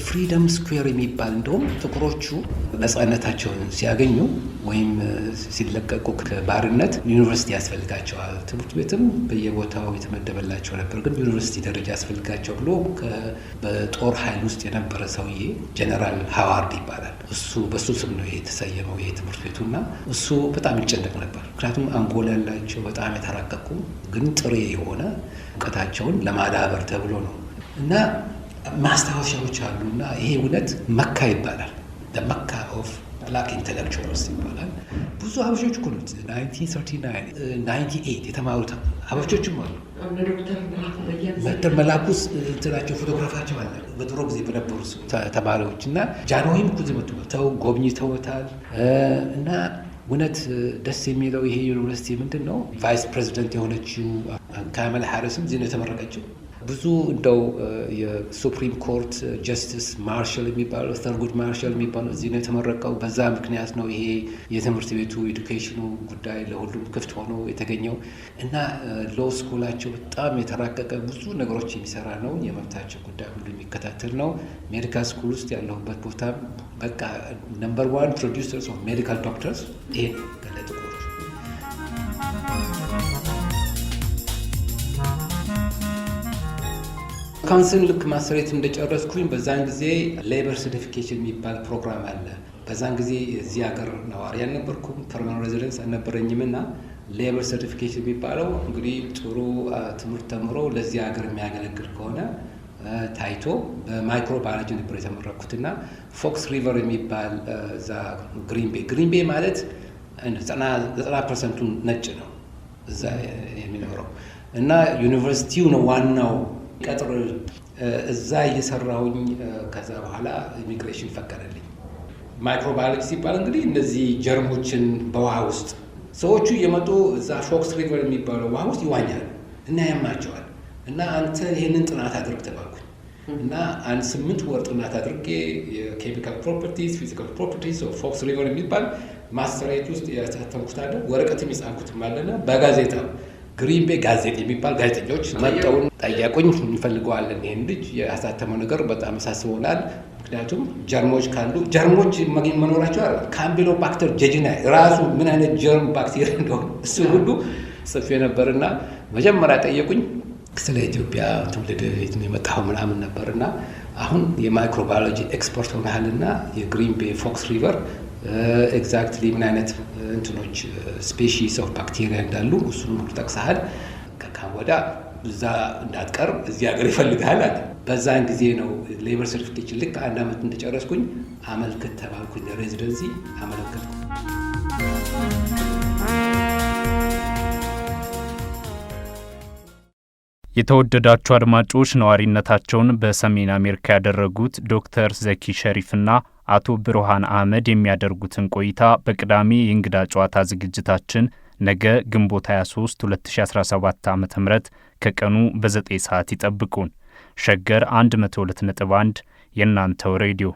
ፍሪደም ስኩዌር የሚባል እንደውም ጥቁሮቹ ነፃነታቸውን ሲያገኙ ወይም ሲለቀቁ ከባርነት ዩኒቨርሲቲ ያስፈልጋቸዋል። ትምህርት ቤትም በየቦታው የተመደበላቸው ነበር፣ ግን ዩኒቨርሲቲ ደረጃ ያስፈልጋቸው ብሎ በጦር ኃይል ውስጥ የነበረ ሰውዬ ጀነራል ሃዋርድ ይባላል። በሱ ስም ነው የተሰየመው ይሄ ትምህርት ቤቱና እሱ በጣም ይጨነቅ ነበር። ምክንያቱም አንጎላ ያላቸው በጣም የተራቀቁ ግን ጥሬ የሆነ እውቀታቸውን ለማዳበር ተብሎ ነው እና ማስታወሻዎች አሉና ይሄ እውነት መካ ይባላል። መካ ኦፍ ብላክ ኢንተሌክቹዋልስ ይባላል። ብዙ ሀበሾች እኮ ነው 1939 98 የተማሩት ሀበሾችም አሉ። ዶክተር መላኩስ እንትናቸው ፎቶግራፋቸው አለ በድሮ ጊዜ በነበሩ ተማሪዎች እና ጃንሆይም እኮ መጥተው ጎብኝተውታል። እና እውነት ደስ የሚለው ይሄ ዩኒቨርሲቲ ምንድን ነው ቫይስ ፕሬዚደንት የሆነችው ካማላ ሃሪስም እዚህ ነው የተመረቀችው። ብዙ እንደው የሱፕሪም ኮርት ጀስቲስ ማርሻል የሚባለው ተርጉድ ማርሻል የሚባለው እዚህ ነው የተመረቀው። በዛ ምክንያት ነው ይሄ የትምህርት ቤቱ ኤዱኬሽኑ ጉዳይ ለሁሉም ክፍት ሆኖ የተገኘው እና ሎው ስኩላቸው በጣም የተራቀቀ ብዙ ነገሮች የሚሰራ ነው። የመብታቸው ጉዳይ ሁሉ የሚከታተል ነው። ሜዲካል ስኩል ውስጥ ያለሁበት ቦታ በቃ ነምበር 1 ፕሮዲውሰርስ ኦፍ ሜዲካል ዶክተርስ ይሄ ገለጥቆች ካውንስል ልክ ማሰሬት እንደጨረስኩኝ በዛን ጊዜ ሌበር ሰርቲፊኬሽን የሚባል ፕሮግራም አለ። በዛን ጊዜ እዚህ ሀገር ነዋሪ አልነበርኩም፣ ፐርማነንት ሬዚደንስ አልነበረኝም እና ሌበር ሰርቲፊኬሽን የሚባለው እንግዲህ ጥሩ ትምህርት ተምሮ ለዚህ ሀገር የሚያገለግል ከሆነ ታይቶ በማይክሮባዮሎጂ ነበር የተመረኩትና ፎክስ ሪቨር የሚባል እዛ ግሪን ቤይ ማለት 90% ነጭ ነው እዛ የሚኖረው እና ዩኒቨርሲቲው ነው ዋናው ቀጥር እዛ እየሰራሁኝ ከዛ በኋላ ኢሚግሬሽን ፈቀደልኝ። ማይክሮባዮሎጂ ሲባል እንግዲህ እነዚህ ጀርሞችን በውሃ ውስጥ ሰዎቹ እየመጡ እዛ ፎክስ ሪቨር የሚባለው ውሃ ውስጥ ይዋኛሉ እና ያማቸዋል እና አንተ ይህንን ጥናት አድርግ ተባልኩኝ እና 8 ወር ጥናት አድርጌ የኬሚካል ፕሮፐርቲስ ፊዚካል ፕሮፐርቲስ ኦፍ ፎክስ ሪቨር የሚባል ማስተሬት ውስጥ ያሳተምኩት አለ። ወረቀትም የጻፍኩትም አለና በጋዜጣ ግሪን ቤይ ጋዜጣ የሚባል ጋዜጠኞች መጠውን ጠየቁኝ። እንፈልገዋለን ይህን ልጅ ያሳተመው ነገር በጣም ያሳስበናል። ምክንያቱም ጀርሞች ካሉ ጀርሞች መኖራቸው አለ ካምቢሎባክተር ጀጂናይ ራሱ ምን አይነት ጀርም ባክቴሪያ እንደሆነ እሱ ሁሉ ጽፌ ነበርና መጀመሪያ ጠየቁኝ። ስለ ኢትዮጵያ ትውልድ የመጣው ምናምን ነበርና አሁን የማይክሮባዮሎጂ ኤክስፐርት ሆነሃልና የግሪን ቤይ ፎክስ ሪቨር ኤግዛክትሊ ምን አይነት እንትኖች ስፔሺስ ኦፍ ባክቴሪያ እንዳሉ እሱን ሁሉ ጠቅሰሃል። ከካም ወዳ እዛ እንዳትቀር እዚህ ሀገር ይፈልግሃል አለ። በዛን ጊዜ ነው ሌበር ሰርቲፊኬሽን ልክ 1 ዓመት እንደጨረስኩኝ አመልክት ተባልኩኝ። ለሬዚደንሲ አመለከትኩ። የተወደዳችሁ አድማጮች ነዋሪነታቸውን በሰሜን አሜሪካ ያደረጉት ዶክተር ዘኪ ሸሪፍና አቶ ብሩሃን አህመድ የሚያደርጉትን ቆይታ በቅዳሜ የእንግዳ ጨዋታ ዝግጅታችን ነገ ግንቦት 23 2017 ዓ.ም ከቀኑ በ9 ሰዓት ይጠብቁን። ሸገር 102.1 የእናንተው ሬዲዮ